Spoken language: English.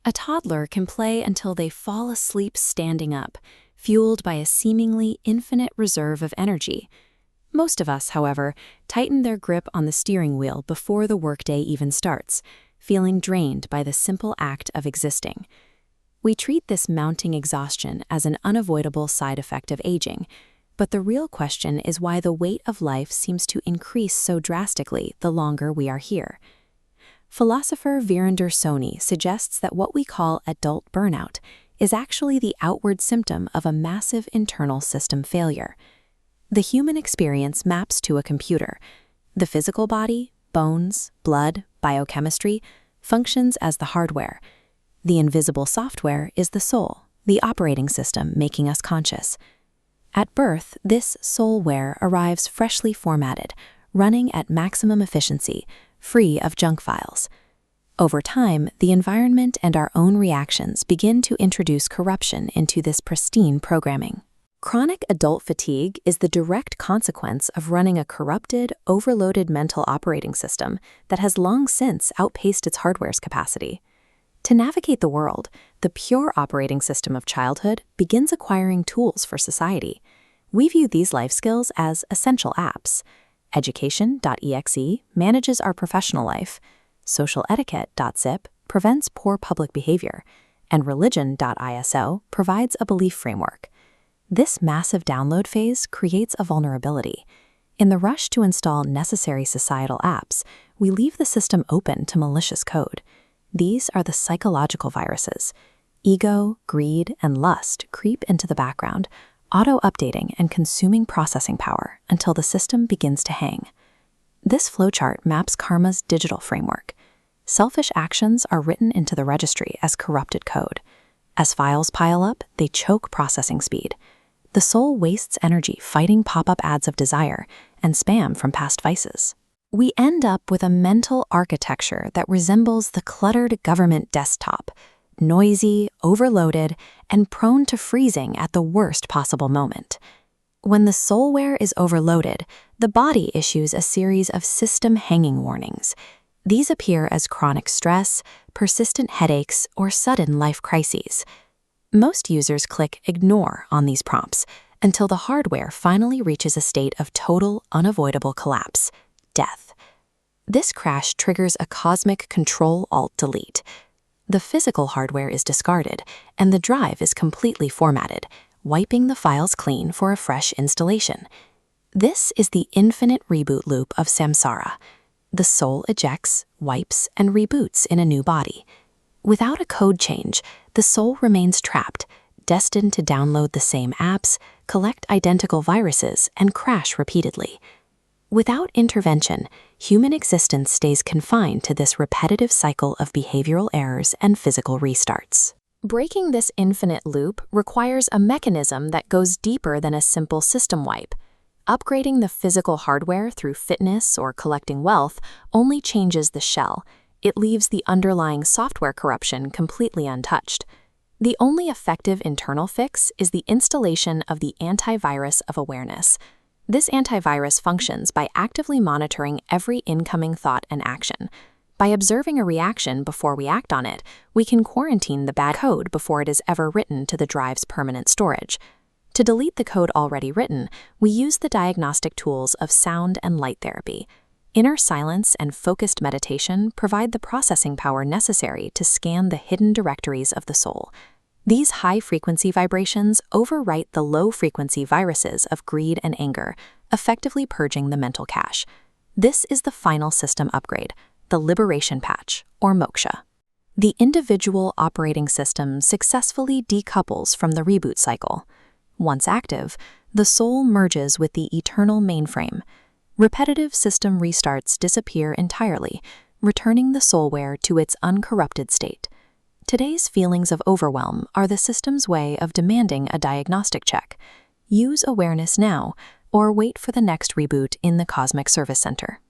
A toddler can play until they fall asleep standing up, fueled by a seemingly infinite reserve of energy. Most of us, however, tighten their grip on the steering wheel before the workday even starts, feeling drained by the simple act of existing. We treat this mounting exhaustion as an unavoidable side effect of aging, but the real question is why the weight of life seems to increase so drastically the longer we are here. Philosopher Veerinder Soni suggests that what we call adult burnout is actually the outward symptom of a massive internal system failure. The human experience maps to a computer. The physical body, bones, blood, biochemistry, functions as the hardware. The invisible software is the soul, the operating system making us conscious. At birth, this soulware arrives freshly formatted, running at maximum efficiency, free of junk files. Over time, the environment and our own reactions begin to introduce corruption into this pristine programming. Chronic adult fatigue is the direct consequence of running a corrupted, overloaded mental operating system that has long since outpaced its hardware's capacity. To navigate the world, the pure operating system of childhood begins acquiring tools for society. We view these life skills as essential apps. Education.exe manages our professional life, socialetiquette.zip prevents poor public behavior, and religion.iso provides a belief framework. This massive download phase creates a vulnerability. In the rush to install necessary societal apps, we leave the system open to malicious code. These are the psychological viruses. Ego, greed, and lust creep into the background, auto-updating and consuming processing power until the system begins to hang. This flowchart maps karma's digital framework. Selfish actions are written into the registry as corrupted code. As files pile up, they choke processing speed. The soul wastes energy fighting pop-up ads of desire and spam from past vices. We end up with a mental architecture that resembles the cluttered government desktop, noisy, overloaded, and prone to freezing at the worst possible moment. When the soulware is overloaded, the body issues a series of system hanging warnings. These appear as chronic stress, persistent headaches, or sudden life crises. Most users click ignore on these prompts until the hardware finally reaches a state of total, unavoidable collapse, death. This crash triggers a cosmic Control-Alt-Delete. The physical hardware is discarded, and the drive is completely formatted, wiping the files clean for a fresh installation. This is the infinite reboot loop of samsara. The soul ejects, wipes, and reboots in a new body. Without a code change, the soul remains trapped, destined to download the same apps, collect identical viruses, and crash repeatedly. Without intervention, human existence stays confined to this repetitive cycle of behavioral errors and physical restarts. Breaking this infinite loop requires a mechanism that goes deeper than a simple system wipe. Upgrading the physical hardware through fitness or collecting wealth only changes the shell. It leaves the underlying software corruption completely untouched. The only effective internal fix is the installation of the antivirus of awareness. This antivirus functions by actively monitoring every incoming thought and action. By observing a reaction before we act on it, we can quarantine the bad code before it is ever written to the drive's permanent storage. To delete the code already written, we use the diagnostic tools of sound and light therapy. Inner silence and focused meditation provide the processing power necessary to scan the hidden directories of the soul. These high-frequency vibrations overwrite the low-frequency viruses of greed and anger, effectively purging the mental cache. This is the final system upgrade, the liberation patch, or moksha. The individual operating system successfully decouples from the reboot cycle. Once active, the soul merges with the eternal mainframe. Repetitive system restarts disappear entirely, returning the soulware to its uncorrupted state. Today's feelings of overwhelm are the system's way of demanding a diagnostic check. Use awareness now, or wait for the next reboot in the Cosmic Service Center.